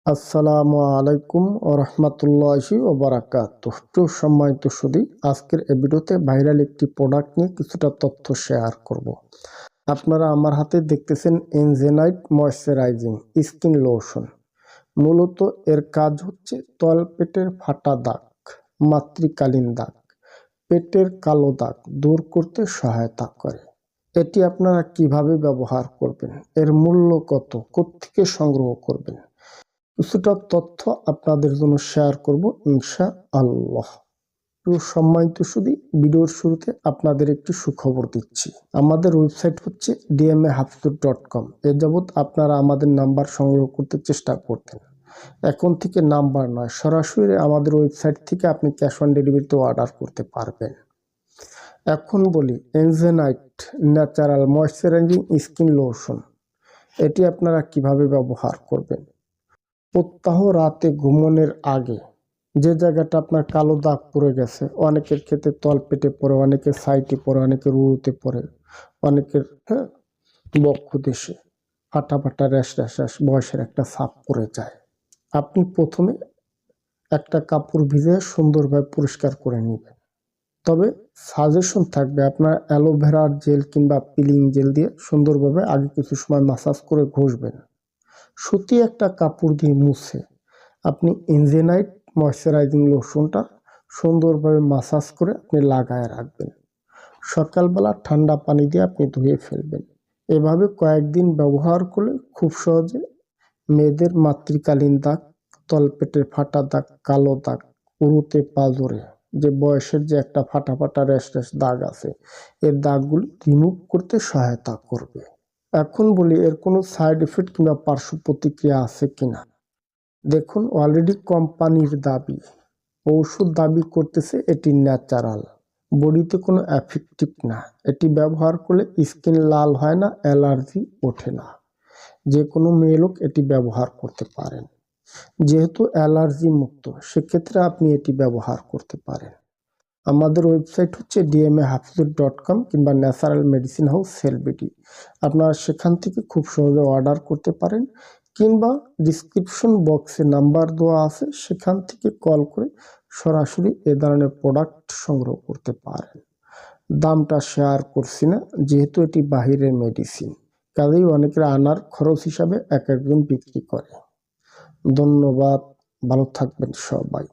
আসসালামু আলাইকুম ওয়া রাহমাতুল্লাহি ওয়া বারাকাতুহু। সম্মানিত সুধী, আজকের এই ভিডিওতে ভাইরাল একটি প্রোডাক্ট নিয়ে কিছুটা তথ্য শেয়ার করব। আপনারা আমার হাতে দেখতেছেন এনজেনাইট ময়শ্চারাইজিং স্কিন লোশন। মূলত এর কাজ হচ্ছে তলপেটের ফাটা দাগ, মাতৃকালীন দাগ, পেটের কালো দাগ দূর করতে সহায়তা করে। এটি আপনারা কিভাবে ব্যবহার করবেন, এর মূল্য কত, কোত্থেকে সংগ্রহ করবেন, কিছুটা তথ্য আপনাদের জন্য শেয়ার করব ইনশাআল্লাহ। সম্মানিত সুধী, ভিডিওর শুরুতে আপনাদের একটি সুখবর দিচ্ছি। আমাদের ওয়েবসাইট হচ্ছে dmahafidur.com। এ যাবৎ আপনারা আমাদের নাম্বার সংগ্রহ করতে চেষ্টা করতেন, এখন থেকে নাম্বার নয়, সরাসরি আমাদের ওয়েবসাইট থেকে আপনি ক্যাশ অন ডেলিভারিতে অর্ডার করতে পারবেন। এখন বলি এনজেনাইট ন্যাচারাল ময়শ্চারাইজিং স্কিন লোশন, এটি আপনারা কিভাবে ব্যবহার করবেন। প্রত্যহ রাতে ঘুমানোর আগে যে জায়গাটা আপনার কালো দাগ পড়ে গেছে, অনেকের ক্ষেত্রে তলপেটে পড়ে, অনেকের সাইডে পড়ে, অনেকের উরুতে পড়ে, অনেকের বক্ষ দেশে ফাটা ফাটা র্যাশ র্যাশ বয়সের একটা ছাপ পড়ে যায়। আপনি প্রথমে একটা কাপড় ভিজে সুন্দরভাবে পরিষ্কার করে নেবেন। তবে সাজেশন থাকবে, আপনার অ্যালোভেরার জেল কিংবা পিলিং জেল দিয়ে সুন্দরভাবে আগে কিছু সময় মাসাজ করে ঘষবেন। সুতি একটা কাপড় দিয়ে মুছে আপনি এনজেনাইট ময়শ্চারাইজিং লোশনটা সুন্দরভাবে মাসাজ করে আপনি লাগায় রাখবেন। সকালবেলা ঠান্ডা পানি দিয়ে আপনি ধুয়ে ফেলবেন। এভাবে কয়েকদিন ব্যবহার করলে খুব সহজে মেয়েদের মাতৃকালীন দাগ, তলপেটের ফাটা দাগ, কালো দাগ, উরুতে পাঁজরে যে বয়সের যে একটা ফাটা ফাটা র্যাশ র্যাশ দাগ আছে, এর দাগগুলি রিমুভ করতে সহায়তা করবে। এখন বলি এর কোনো সাইড এফেক্ট কিংবা পার্শ্ব প্রতিক্রিয়া আছে কিনা। দেখুন, অলরেডি কোম্পানির দাবি, ঔষধ দাবি করতেছে এটি ন্যাচারাল, বডিতে কোনো এফেক্টিভ না, এটি ব্যবহার করলে স্কিন লাল হয় না, অ্যালার্জি ওঠে না, যে কোনো মেয়ে লোক এটি ব্যবহার করতে পারেন। যেহেতু অ্যালার্জি মুক্ত, সেক্ষেত্রে আপনি এটি ব্যবহার করতে পারেন। আমাদের ওয়েবসাইট হচ্ছে dmahafidur.com কিংবা ন্যাচারাল মেডিসিন হাউস সেলবিডি। আপনারা সেখান থেকে খুব সহজে অর্ডার করতে পারেন, কিংবা ডিসক্রিপশন বক্সে নাম্বার দেওয়া আছে, সেখান থেকে কল করে সরাসরি এ ধরনের প্রোডাক্ট সংগ্রহ করতে পারেন। দামটা শেয়ার করছি না, যেহেতু এটি বাহিরের মেডিসিন, কাজেই অনেকের আনার খরচ হিসাবে এক একজন বিক্রি করে। ধন্যবাদ, ভালো থাকবেন সবাই।